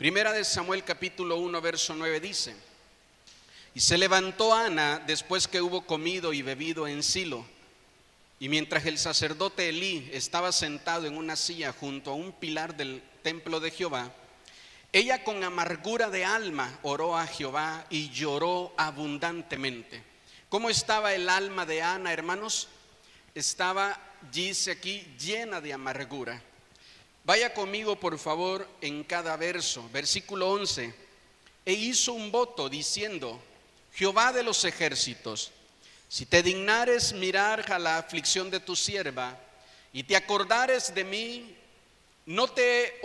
Primera de Samuel capítulo 1 verso 9 dice: y se levantó Ana después que hubo comido y bebido en Silo, y mientras el sacerdote Elí estaba sentado en una silla junto a un pilar del templo de Jehová, ella con amargura de alma oró a Jehová y lloró abundantemente. ¿Cómo estaba el alma de Ana, hermanos? Estaba, dice aquí, llena de amargura. Vaya conmigo por favor en cada verso. Versículo 11: e hizo un voto diciendo: Jehová de los ejércitos, si te dignares mirar a la aflicción de tu sierva y te acordares de mí, no te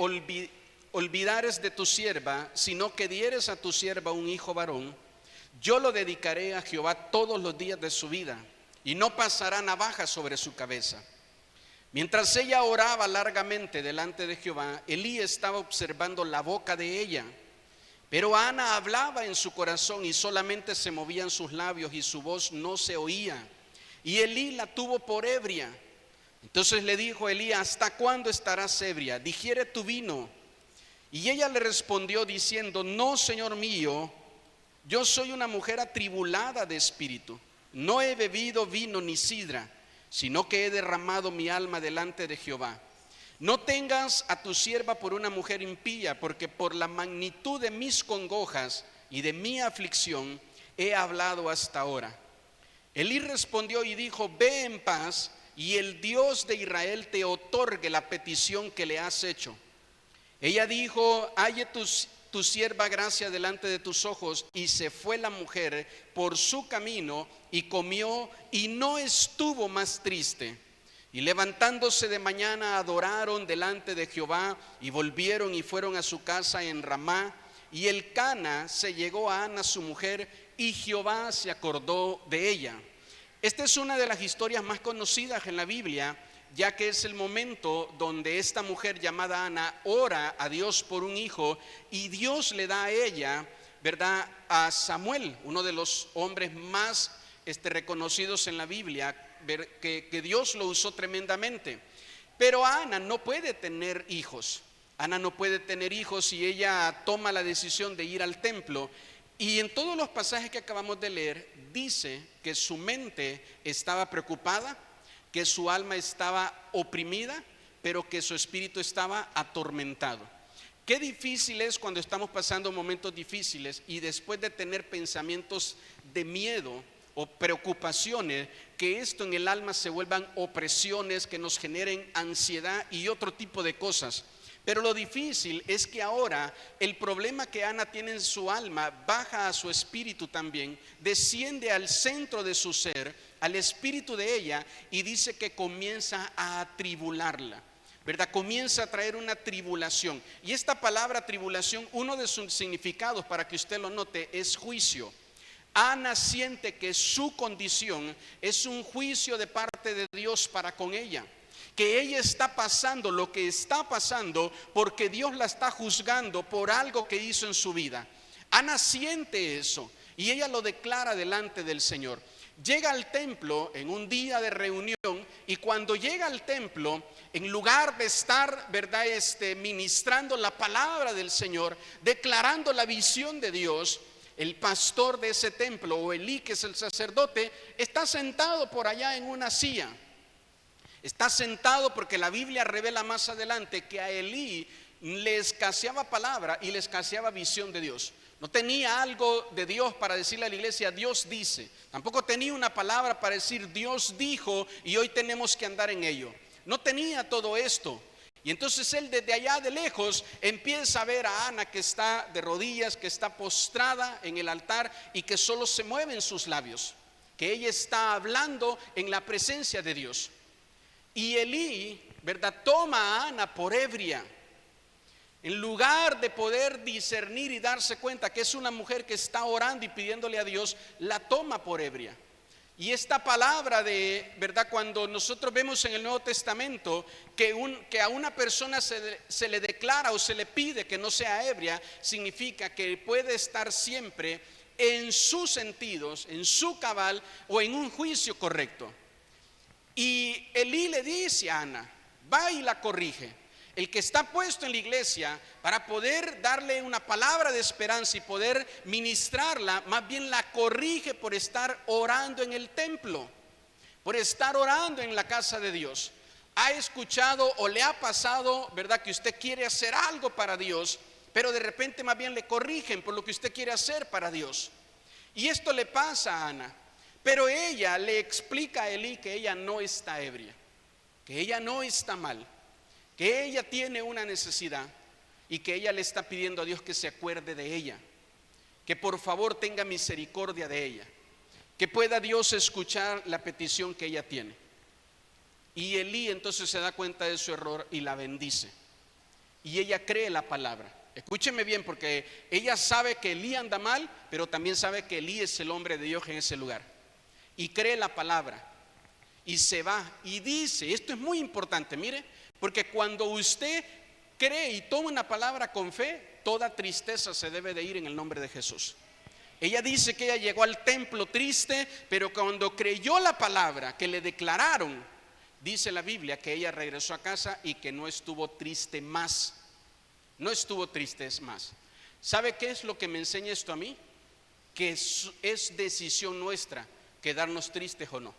olvidares de tu sierva, sino que dieres a tu sierva un hijo varón, yo lo dedicaré a Jehová todos los días de su vida, y no pasará navaja sobre su cabeza. Mientras ella oraba largamente delante de Jehová, Elí estaba observando la boca de ella. Pero Ana hablaba en su corazón y solamente se movían sus labios y su voz no se oía. Y Elí la tuvo por ebria. Entonces le dijo Elí: ¿hasta cuándo estarás ebria? Digiere tu vino. Y ella le respondió diciendo: no, Señor mío, yo soy una mujer atribulada de espíritu. No he bebido vino ni sidra, sino que he derramado mi alma delante de Jehová. No tengas a tu sierva por una mujer impía, porque por la magnitud de mis congojas y de mi aflicción he hablado hasta ahora. Elí respondió y dijo: ve en paz, y el Dios de Israel te otorgue la petición que le has hecho. Ella dijo: halle tu sierva gracia delante de tus ojos. Y se fue la mujer por su camino y comió, y no estuvo más triste. Y levantándose de mañana adoraron delante de Jehová, y volvieron y fueron a su casa en Ramá. Y Elcana se llegó a Ana su mujer, y Jehová se acordó de ella. Esta es una de las historias más conocidas en la Biblia, ya que es el momento donde esta mujer llamada Ana ora a Dios por un hijo, y Dios le da a ella, ¿verdad?, a Samuel, uno de los hombres más reconocidos en la Biblia, que Dios lo usó tremendamente. Pero Ana no puede tener hijos. Ana no puede tener hijos y ella toma la decisión de ir al templo. Y en todos los pasajes que acabamos de leer dice que su mente estaba preocupada, que su alma estaba oprimida, pero que su espíritu estaba atormentado. Qué difícil es cuando estamos pasando momentos difíciles y después de tener pensamientos de miedo o preocupaciones, que esto en el alma se vuelvan opresiones que nos generen ansiedad y otro tipo de cosas. Pero lo difícil es que ahora el problema que Ana tiene en su alma baja a su espíritu también, desciende al centro de su ser, al espíritu de ella, y dice que comienza a atribularla, ¿verdad? Comienza a traer una tribulación. Y esta palabra tribulación, uno de sus significados, para que usted lo note, es juicio. Ana siente que su condición es un juicio de parte de Dios para con ella, que ella está pasando lo que está pasando porque Dios la está juzgando por algo que hizo en su vida. Ana siente eso y ella lo declara delante del Señor. Llega al templo en un día de reunión, y cuando llega al templo, en lugar de estar, ¿verdad?, ministrando la palabra del Señor, declarando la visión de Dios, el pastor de ese templo, o Elí, que es el sacerdote, está sentado por allá en una silla. Está sentado porque la Biblia revela más adelante que a Elí le escaseaba palabra y le escaseaba visión de Dios. No tenía algo de Dios para decirle a la iglesia: Dios dice. Tampoco tenía una palabra para decir: Dios dijo y hoy tenemos que andar en ello. No tenía todo esto. Y entonces él desde allá de lejos empieza a ver a Ana, que está de rodillas, que está postrada en el altar y que solo se mueven sus labios, que ella está hablando en la presencia de Dios. Y Elí, ¿verdad?, toma a Ana por ebria. En lugar de poder discernir y darse cuenta que es una mujer que está orando y pidiéndole a Dios, la toma por ebria. Y esta palabra de, ¿verdad?, cuando nosotros vemos en el Nuevo Testamento que a una persona se le declara o se le pide que no sea ebria, significa que puede estar siempre en sus sentidos, en su cabal o en un juicio correcto. Y Elí le dice a Ana, va y la corrige. El que está puesto en la iglesia para poder darle una palabra de esperanza y poder ministrarla, más bien la corrige por estar orando en el templo, por estar orando en la casa de Dios. Ha escuchado o le ha pasado, ¿verdad?, que usted quiere hacer algo para Dios, pero de repente más bien le corrigen por lo que usted quiere hacer para Dios. Y esto le pasa a Ana, pero ella le explica a Elí que ella no está ebria, que ella no está mal, que ella tiene una necesidad y que ella le está pidiendo a Dios que se acuerde de ella, que por favor tenga misericordia de ella, que pueda Dios escuchar la petición que ella tiene. Y Elí entonces se da cuenta de su error y la bendice. Y ella cree la palabra. Escúcheme bien, porque ella sabe que Elí anda mal, pero también sabe que Elí es el hombre de Dios en ese lugar. Y cree la palabra. Y se va y dice, esto es muy importante, mire, porque cuando usted cree y toma una palabra con fe, toda tristeza se debe de ir en el nombre de Jesús. Ella dice que ella llegó al templo triste, pero cuando creyó la palabra que le declararon, dice la Biblia que ella regresó a casa y que no estuvo triste más. No estuvo triste más. ¿Sabe qué es lo que me enseña esto a mí? Que es decisión nuestra quedarnos tristes o no.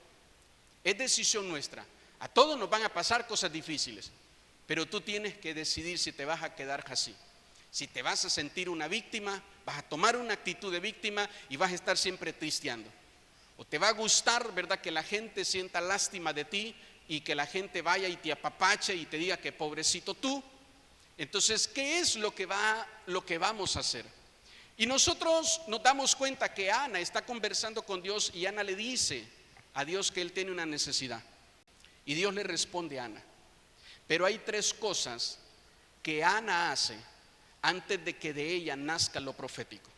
Es decisión nuestra. A todos nos van a pasar cosas difíciles, pero tú tienes que decidir si te vas a quedar así. Si te vas a sentir una víctima, vas a tomar una actitud de víctima y vas a estar siempre tristeando. O te va a gustar, ¿verdad?, que la gente sienta lástima de ti y que la gente vaya y te apapache y te diga que pobrecito tú. Entonces, ¿qué es lo que vamos a hacer? Y nosotros nos damos cuenta que Ana está conversando con Dios y Ana le dice a Dios que él tiene una necesidad. Y Dios le responde a Ana. Pero hay 3 cosas que Ana hace antes de que de ella nazca lo profético.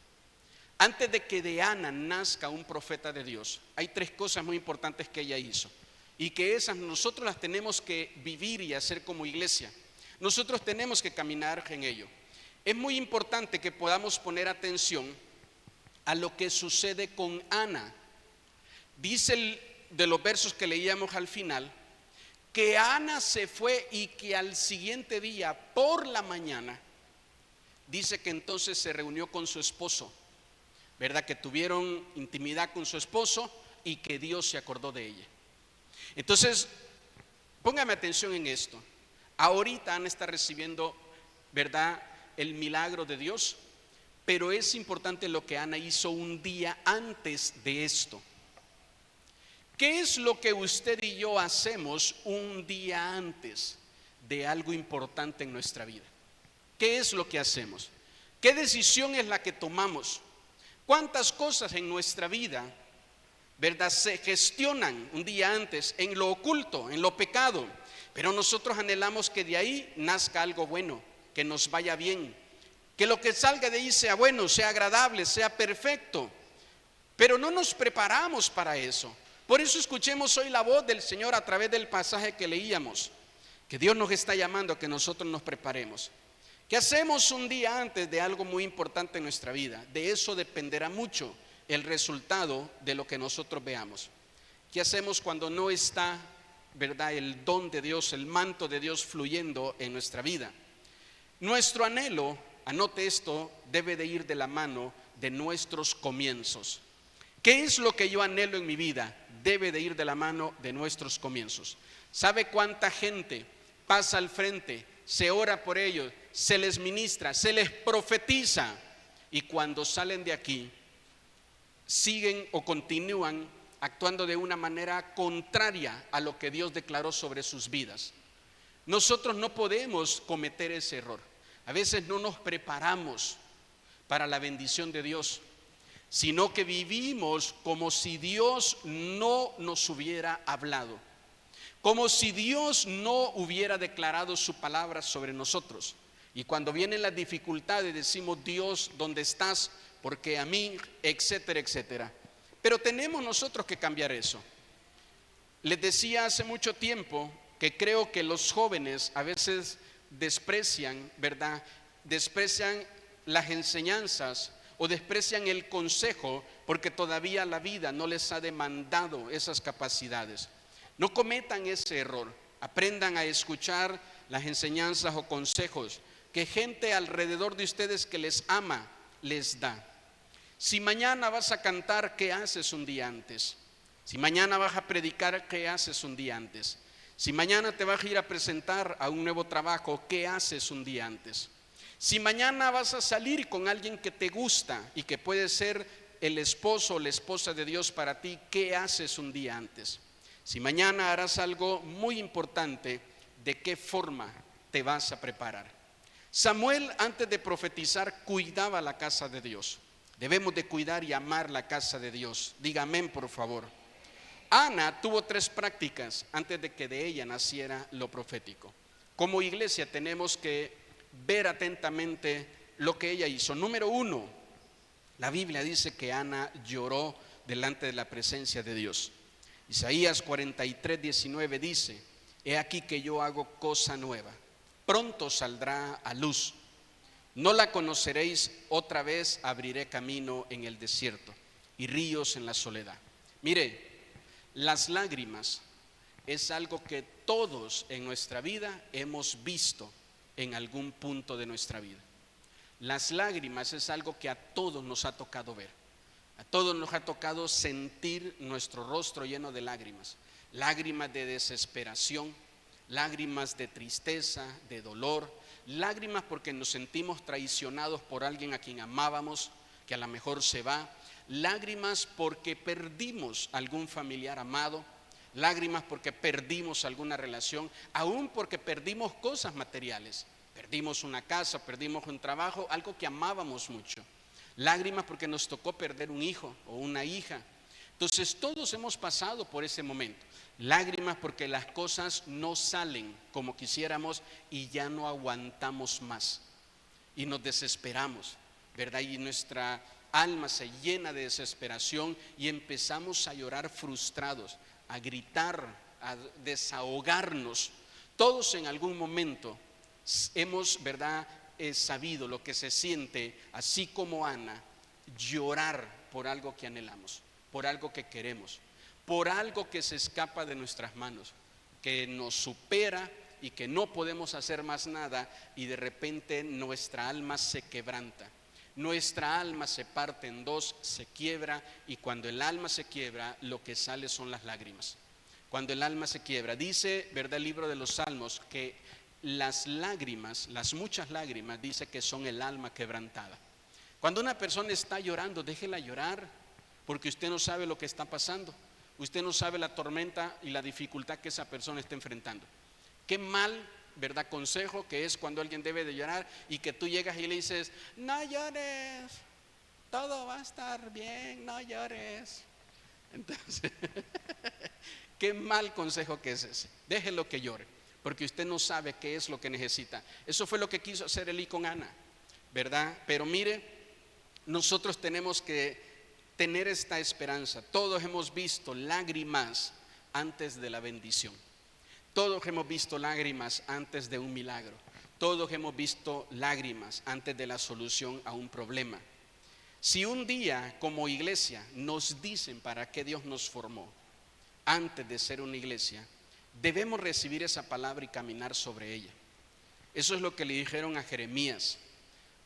Antes de que de Ana nazca un profeta de Dios, hay 3 cosas muy importantes que ella hizo. Y que esas nosotros las tenemos que vivir y hacer como iglesia. Nosotros tenemos que caminar en ello. Es muy importante que podamos poner atención a lo que sucede con Ana. Dice de los versos que leíamos al final, que Ana se fue y que al siguiente día por la mañana, dice que entonces se reunió con su esposo, ¿verdad? Que tuvieron intimidad con su esposo y que Dios se acordó de ella. Entonces, póngame atención en esto. Ahorita Ana está recibiendo, ¿verdad?, el milagro de Dios, pero es importante lo que Ana hizo un día antes de esto. ¿Qué es lo que usted y yo hacemos un día antes de algo importante en nuestra vida? ¿Qué es lo que hacemos? ¿Qué decisión es la que tomamos? ¿Cuántas cosas en nuestra vida, ¿verdad?, se gestionan un día antes en lo oculto, en lo pecado? Pero nosotros anhelamos que de ahí nazca algo bueno, que nos vaya bien, que lo que salga de ahí sea bueno, sea agradable, sea perfecto. Pero no nos preparamos para eso. Por eso escuchemos hoy la voz del Señor a través del pasaje que leíamos, que Dios nos está llamando a que nosotros nos preparemos. ¿Qué hacemos un día antes de algo muy importante en nuestra vida? De eso dependerá mucho el resultado de lo que nosotros veamos. ¿Qué hacemos cuando no está, ¿verdad?, el don de Dios, el manto de Dios fluyendo en nuestra vida? Nuestro anhelo, anote esto, debe de ir de la mano de nuestros comienzos. ¿Qué es lo que yo anhelo en mi vida? Debe de ir de la mano de nuestros comienzos. ¿Sabe cuánta gente pasa al frente, se ora por ellos, se les ministra, se les profetiza, y cuando salen de aquí siguen o continúan actuando de una manera contraria a lo que Dios declaró sobre sus vidas? Nosotros no podemos cometer ese error. A veces no nos preparamos para la bendición de Dios, sino que vivimos como si Dios no nos hubiera hablado, como si Dios no hubiera declarado su palabra sobre nosotros. Y cuando vienen las dificultades decimos: Dios, ¿dónde estás? Porque a mí, etcétera, etcétera. Pero tenemos nosotros que cambiar eso. Les decía hace mucho tiempo que creo que los jóvenes a veces desprecian, ¿verdad?, desprecian las enseñanzas o desprecian el consejo porque todavía la vida no les ha demandado esas capacidades. No cometan ese error. Aprendan a escuchar las enseñanzas o consejos que gente alrededor de ustedes que les ama les da. Si mañana vas a cantar, ¿qué haces un día antes? Si mañana vas a predicar, ¿qué haces un día antes? Si mañana te vas a ir a presentar a un nuevo trabajo, ¿qué haces un día antes? Si mañana vas a salir con alguien que te gusta y que puede ser el esposo o la esposa de Dios para ti, ¿qué haces un día antes? Si mañana harás algo muy importante, ¿de qué forma te vas a preparar? Samuel, antes de profetizar, cuidaba la casa de Dios. Debemos de cuidar y amar la casa de Dios. Diga amén, por favor. Ana tuvo 3 prácticas antes de que de ella naciera lo profético. Como iglesia tenemos que ver atentamente lo que ella hizo. Número 1, la Biblia dice que Ana lloró delante de la presencia de Dios. Isaías 43:19 dice: he aquí que yo hago cosa nueva, pronto saldrá a luz. No la conoceréis, otra vez abriré camino en el desierto y ríos en la soledad. Mire, las lágrimas es algo que todos en nuestra vida hemos visto en algún punto de nuestra vida. Las lágrimas es algo que a todos nos ha tocado ver. A todos nos ha tocado sentir nuestro rostro lleno de lágrimas. Lágrimas de desesperación, lágrimas de tristeza, de dolor, lágrimas porque nos sentimos traicionados por alguien a quien amábamos, que a lo mejor se va. Lágrimas porque perdimos algún familiar amado, lágrimas porque perdimos alguna relación, aún porque perdimos cosas materiales, perdimos una casa, perdimos un trabajo, algo que amábamos mucho. Lágrimas porque nos tocó perder un hijo o una hija. Entonces todos hemos pasado por ese momento. Lágrimas porque las cosas no salen como quisiéramos y ya no aguantamos más y nos desesperamos, ¿verdad? Y nuestra alma se llena de desesperación y empezamos a llorar frustrados, a gritar, a desahogarnos. Todos en algún momento hemos, ¿verdad?, sabido lo que se siente, así como Ana, llorar por algo que anhelamos, por algo que queremos, por algo que se escapa de nuestras manos, que nos supera y que no podemos hacer más nada, y de repente nuestra alma se quebranta. Nuestra alma se parte en dos, se quiebra, y cuando el alma se quiebra, lo que sale son las lágrimas. Cuando el alma se quiebra, dice, ¿verdad?, el libro de los Salmos, que las lágrimas, las muchas lágrimas, dice que son el alma quebrantada. Cuando una persona está llorando, déjela llorar, porque usted no sabe lo que está pasando. Usted no sabe la tormenta y la dificultad que esa persona está enfrentando. Qué mal, ¿verdad?, consejo que es cuando alguien debe de llorar y que tú llegas y le dices: no llores, todo va a estar bien, no llores. Entonces, qué mal consejo que es ese. Déjelo que llore, porque usted no sabe qué es lo que necesita. Eso fue lo que quiso hacer Elí con Ana, ¿verdad? Pero mire, nosotros tenemos que tener esta esperanza. Todos hemos visto lágrimas antes de la bendición. Todos hemos visto lágrimas antes de un milagro. Todos hemos visto lágrimas antes de la solución a un problema. Si un día como iglesia nos dicen para qué Dios nos formó antes de ser una iglesia, debemos recibir esa palabra y caminar sobre ella. Eso es lo que le dijeron a Jeremías.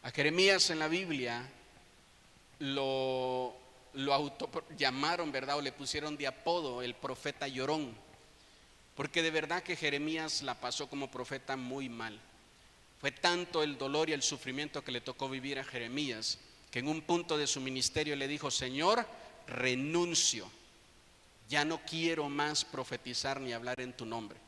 A Jeremías en la Biblia lo llamaron, ¿verdad?, o le pusieron de apodo el profeta llorón, porque de verdad que Jeremías la pasó como profeta muy mal. Fue tanto el dolor y el sufrimiento que le tocó vivir a Jeremías, que en un punto de su ministerio le dijo: Señor, renuncio, ya no quiero más profetizar ni hablar en tu nombre,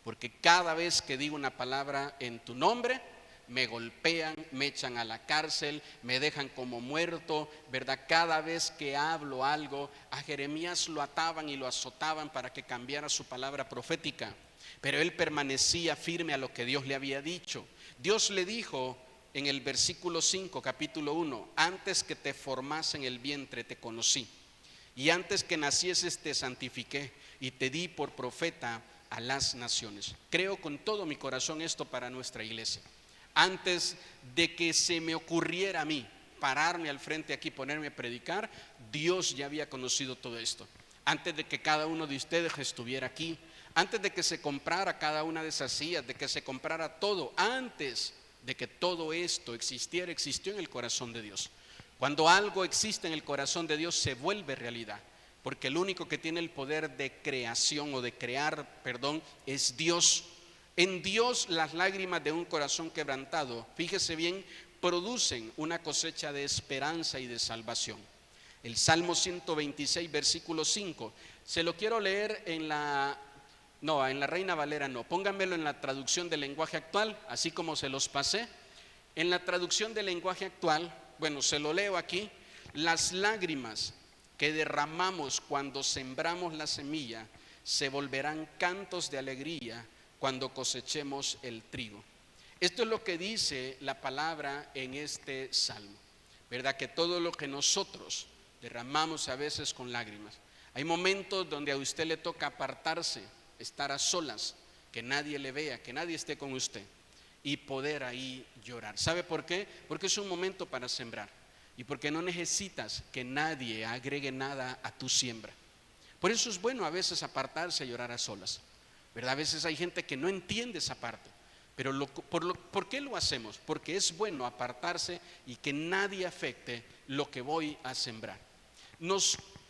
porque cada vez que digo una palabra en tu nombre, me golpean, me echan a la cárcel, me dejan como muerto, ¿verdad? Cada vez que hablo algo, a Jeremías lo ataban y lo azotaban para que cambiara su palabra profética, pero él permanecía firme a lo que Dios le había dicho. Dios le dijo en el versículo 5, capítulo 1: antes que te formase en el vientre te conocí, y antes que nacieses te santifiqué y te di por profeta a las naciones. Creo con todo mi corazón esto para nuestra iglesia. Antes de que se me ocurriera a mí pararme al frente aquí, ponerme a predicar, Dios ya había conocido todo esto. Antes de que cada uno de ustedes estuviera aquí, antes de que se comprara cada una de esas sillas, de que se comprara todo, antes de que todo esto existiera, existió en el corazón de Dios. Cuando algo existe en el corazón de Dios, se vuelve realidad, porque el único que tiene el poder de creación o de crear, es Dios. En Dios las lágrimas de un corazón quebrantado, fíjese bien, producen una cosecha de esperanza y de salvación. El Salmo 126, versículo 5, se lo quiero leer en la Reina Valera no, pónganmelo en la traducción del lenguaje actual, así como se los pasé. En la traducción del lenguaje actual, se lo leo aquí: las lágrimas que derramamos cuando sembramos la semilla se volverán cantos de alegría cuando cosechemos el trigo. Esto es lo que dice la palabra en este salmo, ¿verdad? Que todo lo que nosotros derramamos a veces con lágrimas, hay momentos donde a usted le toca apartarse, estar a solas, que nadie le vea, que nadie esté con usted, y poder ahí llorar. ¿Sabe por qué? Porque es un momento para sembrar, y porque no necesitas que nadie agregue nada a tu siembra. Por eso es bueno a veces apartarse y llorar a solas, ¿verdad? A veces hay gente que no entiende esa parte, pero ¿por qué lo hacemos? Porque es bueno apartarse y que nadie afecte lo que voy a sembrar.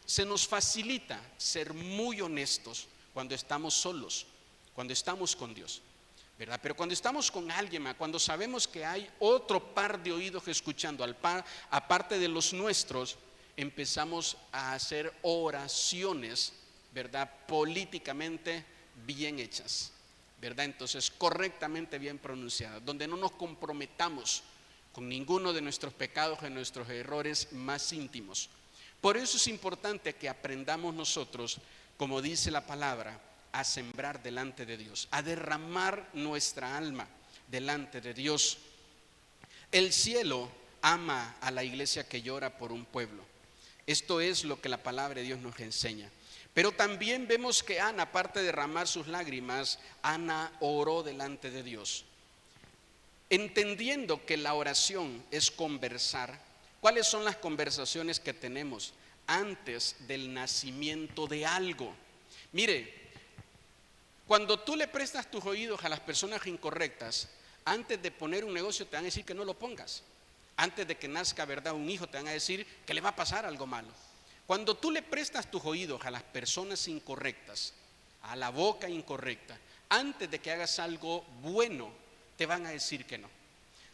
Se nos facilita ser muy honestos cuando estamos solos, cuando estamos con Dios, ¿verdad? Pero cuando estamos con alguien más, cuando sabemos que hay otro par de oídos escuchando aparte de los nuestros, empezamos a hacer oraciones, ¿verdad? Políticamente bien hechas, ¿verdad? Entonces, correctamente bien pronunciadas, donde no nos comprometamos con ninguno de nuestros pecados, de nuestros errores más íntimos. Por eso es importante que aprendamos nosotros, como dice la palabra, a sembrar delante de Dios, a derramar nuestra alma delante de Dios. El cielo ama a la iglesia que llora por un pueblo. Esto es lo que la palabra de Dios nos enseña. Pero también vemos que Ana, aparte de derramar sus lágrimas, Ana oró delante de Dios, entendiendo que la oración es conversar. ¿Cuáles son las conversaciones que tenemos antes del nacimiento de algo? Mire, cuando tú le prestas tus oídos a las personas incorrectas, antes de poner un negocio te van a decir que no lo pongas. Antes de que nazca, ¿verdad?, un hijo, te van a decir que le va a pasar algo malo. Cuando tú le prestas tus oídos a las personas incorrectas, a la boca incorrecta, antes de que hagas algo bueno, te van a decir que no.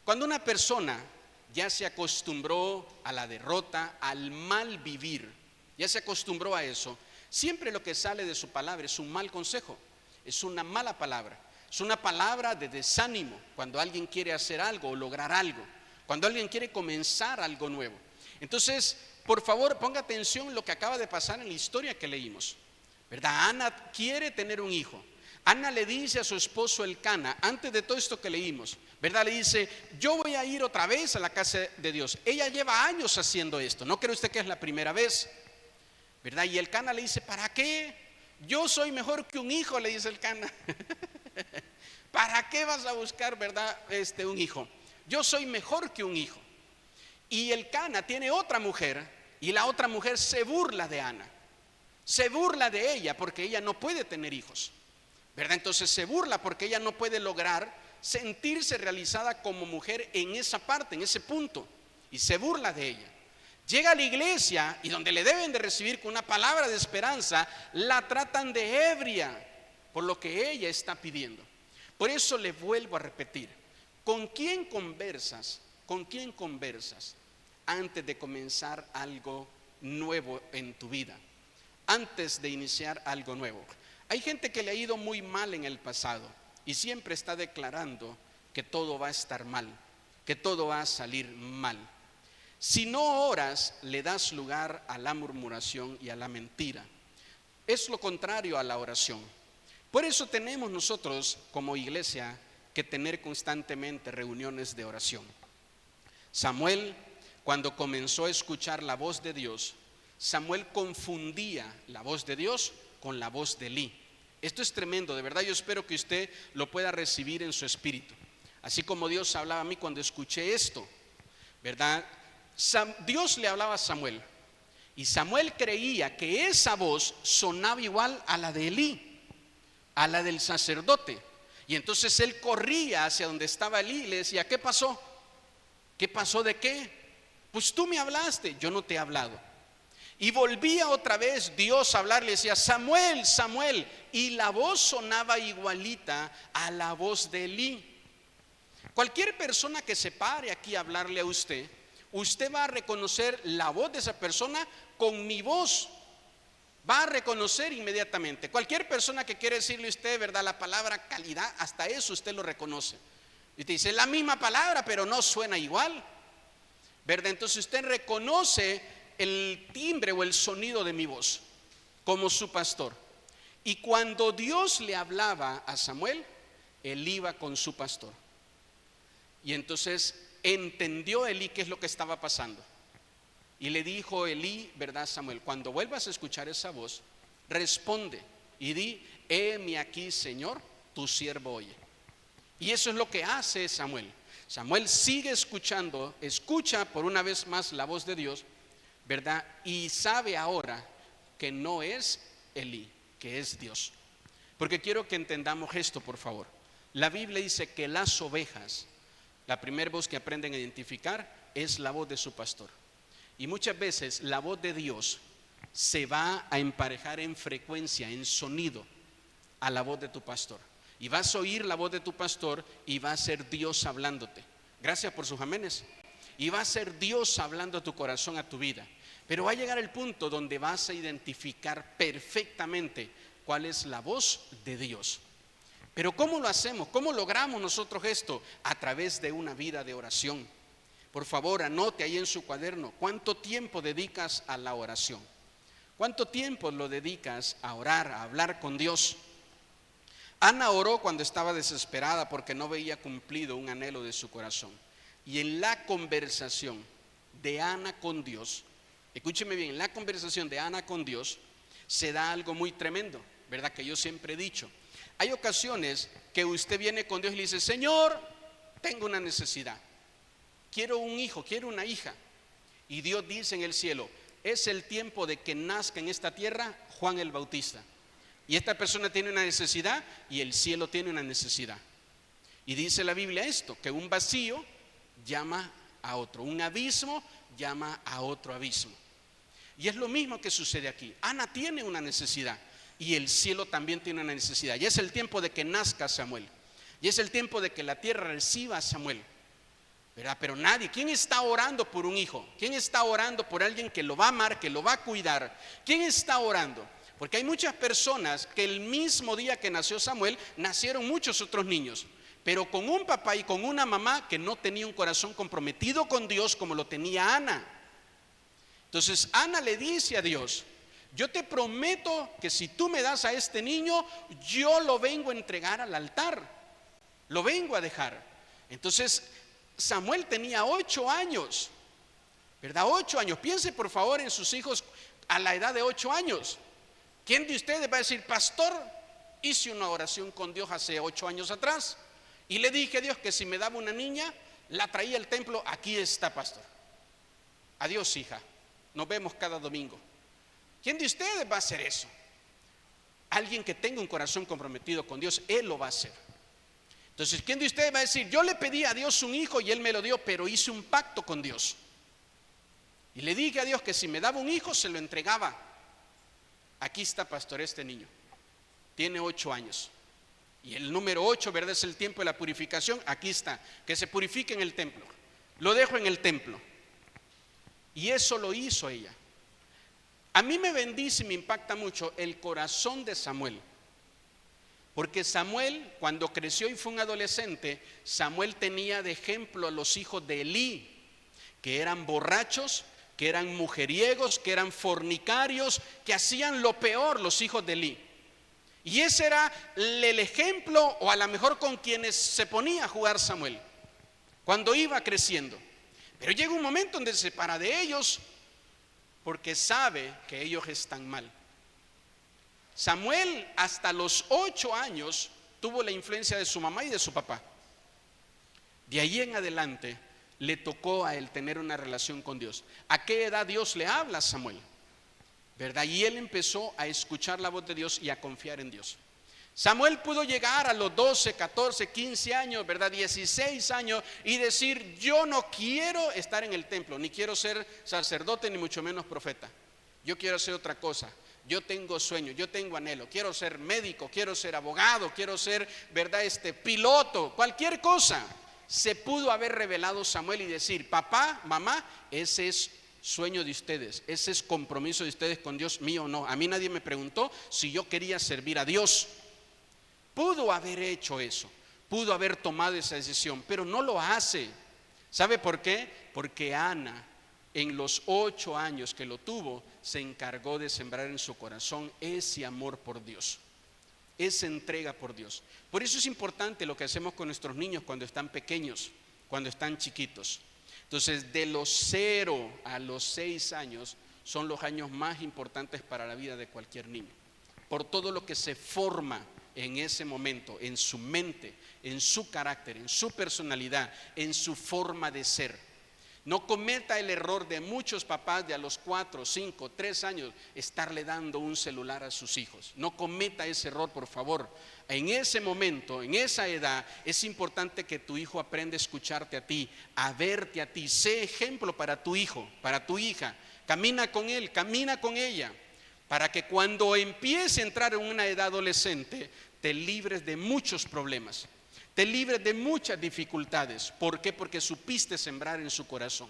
Cuando una persona ya se acostumbró a la derrota, al mal vivir, ya se acostumbró a eso, siempre lo que sale de su palabra es un mal consejo, es una mala palabra, es una palabra de desánimo cuando alguien quiere hacer algo o lograr algo, cuando alguien quiere comenzar algo nuevo. Entonces, por favor, ponga atención en lo que acaba de pasar en la historia que leímos, ¿verdad? Ana quiere tener un hijo. Ana le dice a su esposo Elcana, antes de todo esto que leímos, ¿verdad? Le dice: yo voy a ir otra vez a la casa de Dios. Ella lleva años haciendo esto, no cree usted que es la primera vez, ¿verdad? Y Elcana le dice: ¿para qué? Yo soy mejor que un hijo, le dice Elcana. ¿Para qué vas a buscar, verdad, un hijo? Yo soy mejor que un hijo. Y Elcana tiene otra mujer, y la otra mujer se burla de Ana, se burla de ella porque ella no puede tener hijos, ¿verdad? Entonces se burla porque ella no puede lograr sentirse realizada como mujer en esa parte, en ese punto, y se burla de ella. Llega a la iglesia y donde le deben de recibir con una palabra de esperanza, la tratan de ebria por lo que ella está pidiendo. Por eso le vuelvo a repetir: ¿con quién conversas? ¿Con quién conversas antes de comenzar algo nuevo en tu vida? Antes de iniciar algo nuevo. Hay gente que le ha ido muy mal en el pasado y siempre está declarando que todo va a estar mal, que todo va a salir mal. Si no oras, le das lugar a la murmuración y a la mentira. Es lo contrario a la oración. Por eso tenemos nosotros como iglesia que tener constantemente reuniones de oración. Samuel, cuando comenzó a escuchar la voz de Dios, Samuel confundía la voz de Dios con la voz de Elí. Esto es tremendo, de verdad. Yo espero que usted lo pueda recibir en su espíritu, así como Dios hablaba a mí cuando escuché esto, ¿verdad? Dios le hablaba a Samuel y Samuel creía que esa voz sonaba igual a la de Elí. a la del sacerdote. Y entonces él corría hacia donde estaba Elí y le decía: ¿qué pasó? ¿Qué pasó de qué? Pues tú me hablaste. Yo no te he hablado. Y volvía otra vez Dios a hablar, le decía: Samuel, Samuel. Y la voz sonaba igualita a la voz de Elí. Cualquier persona que se pare aquí a hablarle a usted, usted va a reconocer la voz de esa persona con mi voz. Va a reconocer inmediatamente. Cualquier persona que quiere decirle a usted, ¿verdad?, la palabra calidad, hasta eso usted lo reconoce. Y te dice la misma palabra, pero no suena igual, ¿verdad? Entonces usted reconoce el timbre o el sonido de mi voz como su pastor. Y cuando Dios le hablaba a Samuel, él iba con su pastor. Y entonces entendió Elí qué es lo que estaba pasando. Y le dijo Elí, ¿verdad, Samuel? Cuando vuelvas a escuchar esa voz, responde y di: heme aquí, Señor, tu siervo oye. Y eso es lo que hace Samuel. Samuel sigue escuchando, escucha por una vez más la voz de Dios, ¿verdad? Y sabe ahora que no es Elí, que es Dios. Porque quiero que entendamos esto, por favor. La Biblia dice que las ovejas, la primera voz que aprenden a identificar es la voz de su pastor. Y muchas veces la voz de Dios se va a emparejar en frecuencia, en sonido, a la voz de tu pastor. Y vas a oír la voz de tu pastor y va a ser Dios hablándote. Gracias por sus amenes. Y va a ser Dios hablando a tu corazón, a tu vida. Pero va a llegar el punto donde vas a identificar perfectamente cuál es la voz de Dios. Pero ¿cómo lo hacemos? ¿Cómo logramos nosotros esto? A través de una vida de oración. Por favor, anote ahí en su cuaderno: ¿cuánto tiempo dedicas a la oración? ¿Cuánto tiempo lo dedicas a orar, a hablar con Dios? Ana oró cuando estaba desesperada porque no veía cumplido un anhelo de su corazón. Y en la conversación de Ana con Dios, escúcheme bien, en la conversación de Ana con Dios se da algo muy tremendo, ¿verdad? Que yo siempre he dicho. Hay ocasiones que usted viene con Dios y le dice: Señor, tengo una necesidad. Quiero un hijo, quiero una hija. Y Dios dice en el cielo: es el tiempo de que nazca en esta tierra Juan el Bautista. Y esta persona tiene una necesidad y el cielo tiene una necesidad. Y dice la Biblia esto, que un vacío llama a otro, un abismo llama a otro abismo. Y es lo mismo que sucede aquí. Ana tiene una necesidad y el cielo también tiene una necesidad. Y es el tiempo de que nazca Samuel. Y es el tiempo de que la tierra reciba a Samuel, ¿verdad? Pero nadie. ¿Quién está orando por un hijo? ¿Quién está orando por alguien que lo va a amar, que lo va a cuidar? ¿Quién está orando? Porque hay muchas personas que el mismo día que nació Samuel, nacieron muchos otros niños, pero con un papá y con una mamá que no tenía un corazón comprometido con Dios como lo tenía Ana. Entonces Ana le dice a Dios: yo te prometo que si tú me das a este niño, yo lo vengo a entregar al altar, lo vengo a dejar. Entonces Samuel tenía 8 años, ¿verdad? 8 años. Piense por favor en sus hijos a la edad de 8 años. ¿Quién de ustedes va a decir: pastor, hice una oración con Dios hace 8 años atrás y le dije a Dios que si me daba una niña, la traía al templo? Aquí está, pastor. Adiós, hija, nos vemos cada domingo. ¿Quién de ustedes va a hacer eso? Alguien que tenga un corazón comprometido con Dios, él lo va a hacer. Entonces, ¿quién de ustedes va a decir: yo le pedí a Dios un hijo y él me lo dio, pero hice un pacto con Dios y le dije a Dios que si me daba un hijo se lo entregaba? Aquí está, pastor, este niño tiene 8 años y el número 8, ¿verdad?, es el tiempo de la purificación. Aquí está, que se purifique en el templo, lo dejo en el templo. Y eso lo hizo ella. A mí me bendice y me impacta mucho el corazón de Samuel, porque Samuel, cuando creció y fue un adolescente, Samuel tenía de ejemplo a los hijos de Elí, que eran borrachos, que eran mujeriegos, que eran fornicarios, que hacían lo peor los hijos de Elí. Y ese era el ejemplo, o a lo mejor con quienes se ponía a jugar Samuel cuando iba creciendo. Pero llega un momento donde se separa de ellos porque sabe que ellos están mal. Samuel hasta los 8 años tuvo la influencia de su mamá y de su papá. De ahí en adelante le tocó a él tener una relación con Dios. ¿A qué edad Dios le habla a Samuel? ¿Verdad? Y él empezó a escuchar la voz de Dios y a confiar en Dios. Samuel pudo llegar a los 12, 14, 15 años, ¿verdad? 16 años y decir: yo no quiero estar en el templo, ni quiero ser sacerdote, ni mucho menos profeta. Yo quiero hacer otra cosa. Yo tengo sueño, yo tengo anhelo. Quiero ser médico, quiero ser abogado, quiero ser, ¿verdad? Piloto, cualquier cosa. Se pudo haber revelado Samuel y decir: papá, mamá, ese es sueño de ustedes, ese es compromiso de ustedes con Dios, mío no. A mí nadie me preguntó si yo quería servir a Dios. Pudo haber hecho eso, pudo haber tomado esa decisión, pero no lo hace. ¿Sabe por qué? Porque Ana, en los 8 años que lo tuvo, se encargó de sembrar en su corazón ese amor por Dios, esa entrega por Dios. Por eso es importante lo que hacemos con nuestros niños cuando están pequeños, cuando están chiquitos. Entonces, de los 0 a los 6 años son los años más importantes para la vida de cualquier niño, por todo lo que se forma en ese momento, en su mente, en su carácter, en su personalidad, en su forma de ser. No cometa el error de muchos papás de a los 4, 5, 3 años estarle dando un celular a sus hijos. No cometa ese error, por favor. En ese momento, en esa edad, es importante que tu hijo aprenda a escucharte a ti, a verte a ti. Sé ejemplo para tu hijo, para tu hija. Camina con él, camina con ella, para que cuando empiece a entrar en una edad adolescente, te libres de muchos problemas, te libres de muchas dificultades. ¿Por qué? Porque supiste sembrar en su corazón.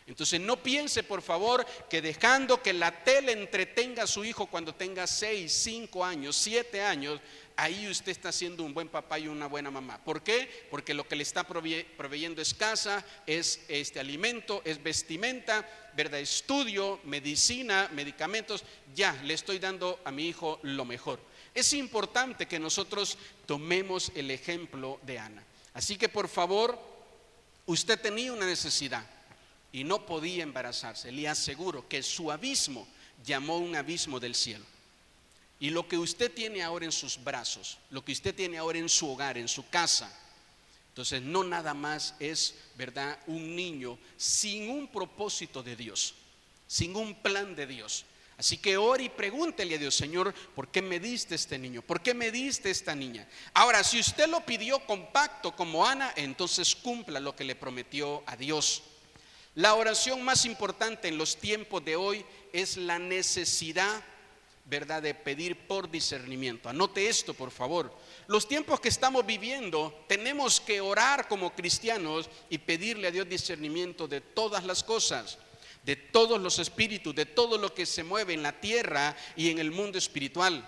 Entonces no piense, por favor, que dejando que la tele entretenga a su hijo cuando tenga 6, 5 años, 7 años, ahí usted está siendo un buen papá y una buena mamá. ¿Por qué? Porque lo que le está proveyendo es casa, es alimento, es vestimenta, ¿verdad? Estudio, medicina, medicamentos. Ya le estoy dando a mi hijo lo mejor. Es importante que nosotros tomemos el ejemplo de Ana. Así que, por favor, usted tenía una necesidad y no podía embarazarse. Le aseguro que su abismo llamó un abismo del cielo. Y lo que usted tiene ahora en sus brazos, lo que usted tiene ahora en su hogar, en su casa, entonces no nada más es, ¿verdad?, un niño sin un propósito de Dios, sin un plan de Dios. Así que ore y pregúntele a Dios: Señor, ¿por qué me diste este niño? ¿Por qué me diste esta niña? Ahora, si usted lo pidió con pacto como Ana, entonces cumpla lo que le prometió a Dios. La oración más importante en los tiempos de hoy es la necesidad, ¿verdad?, de pedir por discernimiento. Anote esto, por favor. Los tiempos que estamos viviendo, tenemos que orar como cristianos y pedirle a Dios discernimiento de todas las cosas, de todos los espíritus, de todo lo que se mueve en la tierra y en el mundo espiritual.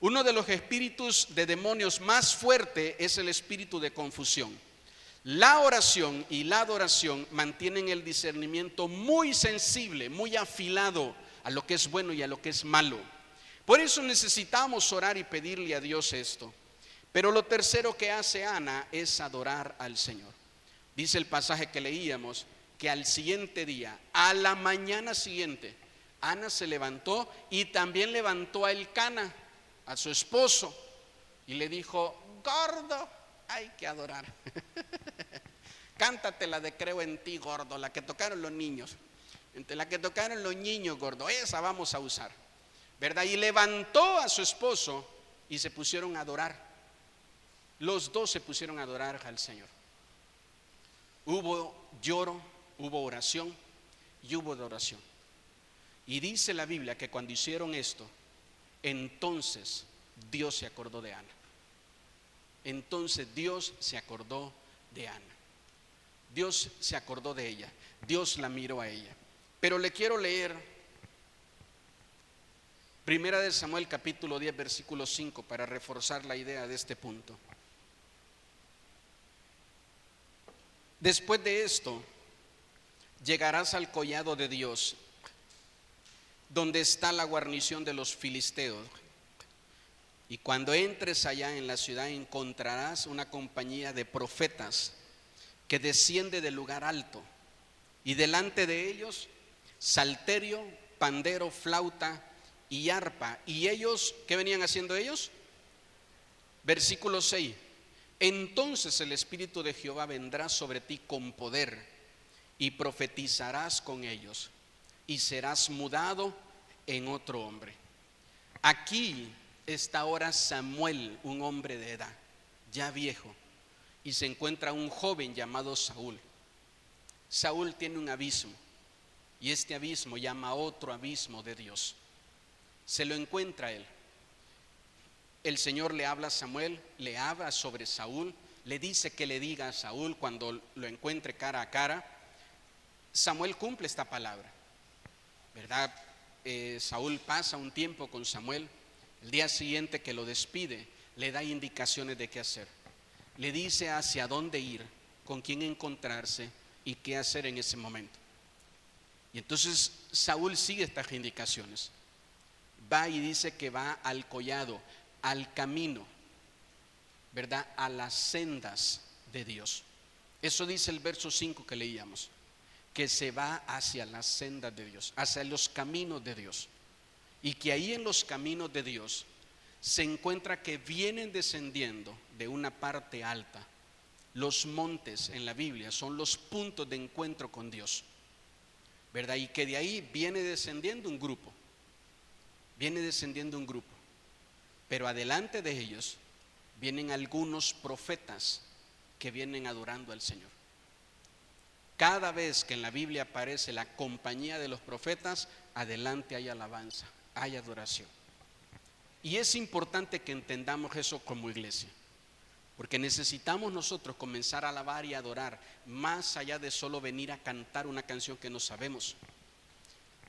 Uno de los espíritus de demonios más fuerte es el espíritu de confusión. La oración y la adoración mantienen el discernimiento muy sensible, muy afilado a lo que es bueno y a lo que es malo. Por eso necesitamos orar y pedirle a Dios esto. Pero lo tercero que hace Ana es adorar al Señor. Dice el pasaje que leíamos que al siguiente día, a la mañana siguiente, Ana se levantó y también levantó a Elcana, a su esposo, y le dijo: gordo, hay que adorar. Cántate la de Creo en Ti, gordo, la que tocaron los niños. Entre la que tocaron los niños, gordo, esa vamos a usar, ¿verdad? Y levantó a su esposo y se pusieron a adorar. Los dos se pusieron a adorar al Señor. Hubo lloro, hubo oración y hubo adoración. Y dice la Biblia que cuando hicieron esto, entonces Dios se acordó de Ana. Entonces Dios se acordó de Ana. Dios se acordó de ella. Dios la miró a ella. Pero le quiero leer Primera de Samuel capítulo 10 versículo 5 para reforzar la idea de este punto. Después de esto, llegarás al collado de Dios, donde está la guarnición de los filisteos. Y cuando entres allá en la ciudad, encontrarás una compañía de profetas que desciende del lugar alto. Y delante de ellos, salterio, pandero, flauta y arpa. ¿Y ellos qué venían haciendo ellos? Versículo 6. Entonces el Espíritu de Jehová vendrá sobre ti con poder y profetizarás con ellos y serás mudado en otro hombre. Aquí está ahora Samuel, un hombre de edad, ya viejo, y se encuentra un joven llamado Saúl. Saúl tiene un abismo, y este abismo llama a otro abismo de Dios. Se lo encuentra él. El Señor le habla a Samuel, le habla sobre Saúl, le dice que le diga a Saúl cuando lo encuentre cara a cara. Samuel cumple esta palabra, ¿verdad? Saúl pasa un tiempo con Samuel. El día siguiente que lo despide, le da indicaciones de qué hacer. Le dice hacia dónde ir, con quién encontrarse y qué hacer en ese momento. Y entonces Saúl sigue estas indicaciones. Va y dice que va al collado, al camino, ¿verdad? A las sendas de Dios. Eso dice el verso 5 que leíamos, que se va hacia las sendas de Dios, hacia los caminos de Dios. Y que ahí en los caminos de Dios se encuentra que vienen descendiendo de una parte alta. Los montes en la Biblia son los puntos de encuentro con Dios, ¿verdad? Y que de ahí viene descendiendo un grupo, pero adelante de ellos vienen algunos profetas que vienen adorando al Señor. Cada vez que en la Biblia aparece la compañía de los profetas, adelante hay alabanza, hay adoración. Y es importante que entendamos eso como iglesia, porque necesitamos nosotros comenzar a alabar y adorar, más allá de solo venir a cantar una canción que no sabemos.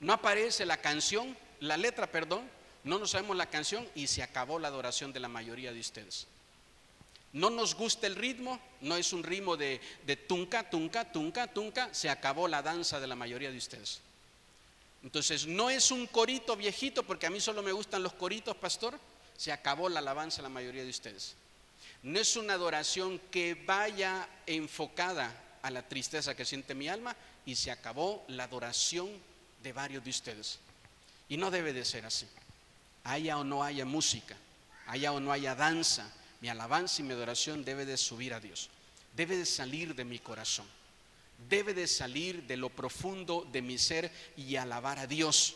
No aparece la canción, la letra, perdón, no nos sabemos la canción y se acabó la adoración de la mayoría de ustedes. No nos gusta el ritmo, no es un ritmo de tunca, tunca, tunca, tunca, se acabó la danza de la mayoría de ustedes. Entonces no es un corito viejito, porque a mí solo me gustan los coritos, pastor, se acabó la alabanza de la mayoría de ustedes. No es una adoración que vaya enfocada a la tristeza que siente mi alma y se acabó la adoración de varios de ustedes. Y no debe de ser así. Haya o no haya música, haya o no haya danza, mi alabanza y mi adoración debe de subir a Dios, debe de salir de mi corazón, debe de salir de lo profundo de mi ser y alabar a Dios.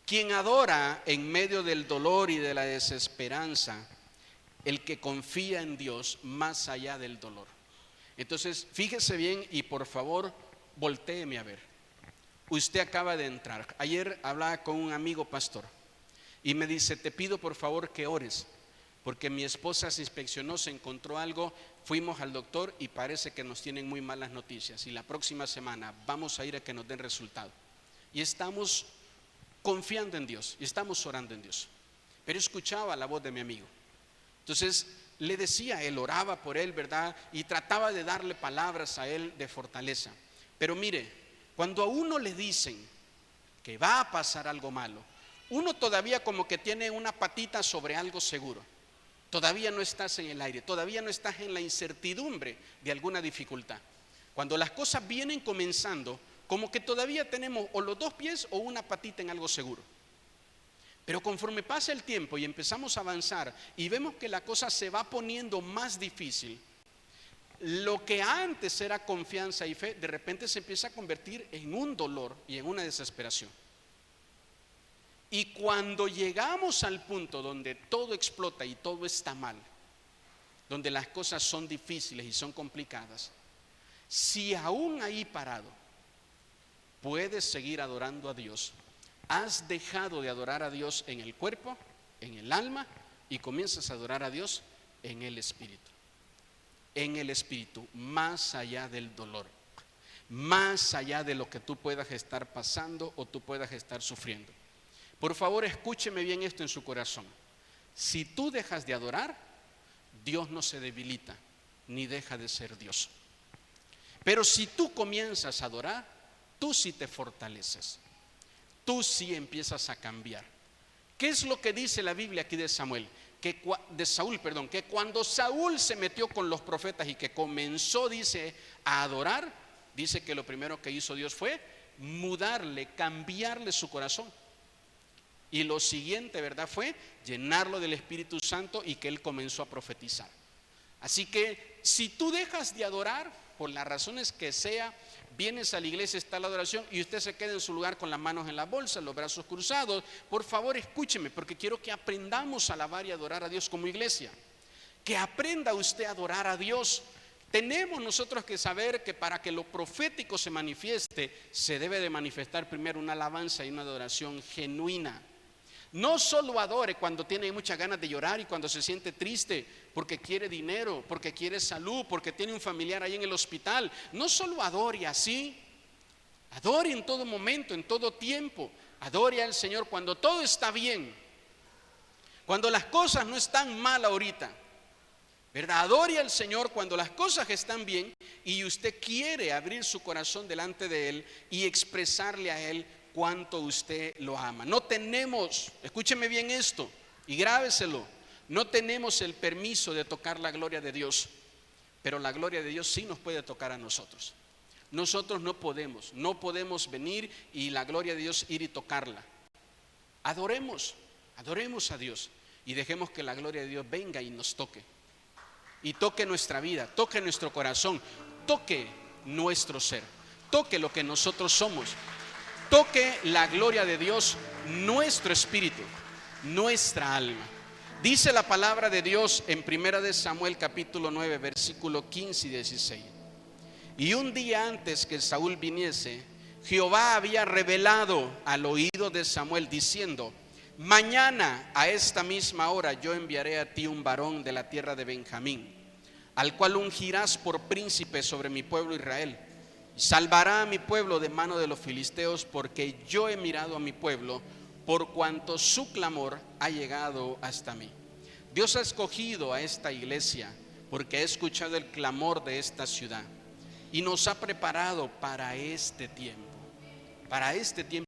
Quien adora en medio del dolor y de la desesperanza, el que confía en Dios más allá del dolor. Entonces, fíjese bien y por favor, voltéeme a ver. Usted acaba de entrar. Ayer hablaba con un amigo pastor y me dice, te pido por favor que ores, porque mi esposa se inspeccionó, se encontró algo, fuimos al doctor y parece que nos tienen muy malas noticias y la próxima semana vamos a ir a que nos den resultado. Y estamos confiando en Dios y estamos orando en Dios. Pero escuchaba la voz de mi amigo. Entonces le decía, él oraba por él, ¿verdad? Y trataba de darle palabras a él de fortaleza. Pero mire, cuando a uno le dicen que va a pasar algo malo, uno todavía como que tiene una patita sobre algo seguro. Todavía no estás en el aire, todavía no estás en la incertidumbre de alguna dificultad. Cuando las cosas vienen comenzando, como que todavía tenemos o los dos pies o una patita en algo seguro. Pero conforme pasa el tiempo y empezamos a avanzar y vemos que la cosa se va poniendo más difícil, lo que antes era confianza y fe, de repente se empieza a convertir en un dolor y en una desesperación. Y cuando llegamos al punto donde todo explota y todo está mal, donde las cosas son difíciles y son complicadas, si aún ahí parado puedes seguir adorando a Dios, has dejado de adorar a Dios en el cuerpo, en el alma, y comienzas a adorar a Dios en el espíritu. En el espíritu, más allá del dolor, más allá de lo que tú puedas estar pasando o tú puedas estar sufriendo. Por favor, escúcheme bien esto en su corazón. Si tú dejas de adorar, Dios no se debilita ni deja de ser Dios. Pero si tú comienzas a adorar, tú sí te fortaleces. Tú sí empiezas a cambiar. ¿Qué es lo que dice la Biblia aquí de Saúl? Que cuando Saúl se metió con los profetas y que comenzó, dice, a adorar, dice que lo primero que hizo Dios fue mudarle, cambiarle su corazón. Y lo siguiente, ¿verdad? Fue llenarlo del Espíritu Santo y que él comenzó a profetizar. Así que si tú dejas de adorar, por las razones que sea, vienes a la iglesia, está la adoración y usted se queda en su lugar con las manos en la bolsa, los brazos cruzados. Por favor, escúcheme, porque quiero que aprendamos a alabar y adorar a Dios como iglesia. Que aprenda usted a adorar a Dios. Tenemos nosotros que saber que para que lo profético se manifieste, se debe de manifestar primero una alabanza y una adoración genuina. No solo adore cuando tiene muchas ganas de llorar y cuando se siente triste porque quiere dinero, porque quiere salud, porque tiene un familiar ahí en el hospital. No solo adore así, adore en todo momento, en todo tiempo. Adore al Señor cuando todo está bien, cuando las cosas no están mal ahorita, ¿verdad? Adore al Señor cuando las cosas están bien y usted quiere abrir su corazón delante de Él y expresarle a Él cuánto usted lo ama. No tenemos, escúcheme bien esto y grábeselo, no tenemos el permiso de tocar la gloria de Dios, pero la gloria de Dios sí nos puede tocar a nosotros. Nosotros no podemos venir y la gloria de Dios ir y tocarla. Adoremos a Dios y dejemos que la gloria de Dios venga y nos toque. Y toque nuestra vida, toque nuestro corazón, toque nuestro ser, toque lo que nosotros somos, toque la gloria de Dios, nuestro espíritu, nuestra alma. Dice la palabra de Dios en 1 Samuel capítulo 9 versículo 15 y 16. Y un día antes que Saúl viniese, Jehová había revelado al oído de Samuel diciendo: mañana a esta misma hora yo enviaré a ti un varón de la tierra de Benjamín, al cual ungirás por príncipe sobre mi pueblo Israel. Y salvará a mi pueblo de mano de los filisteos, porque yo he mirado a mi pueblo, por cuanto su clamor ha llegado hasta mí. Dios ha escogido a esta iglesia porque ha escuchado el clamor de esta ciudad y nos ha preparado para este tiempo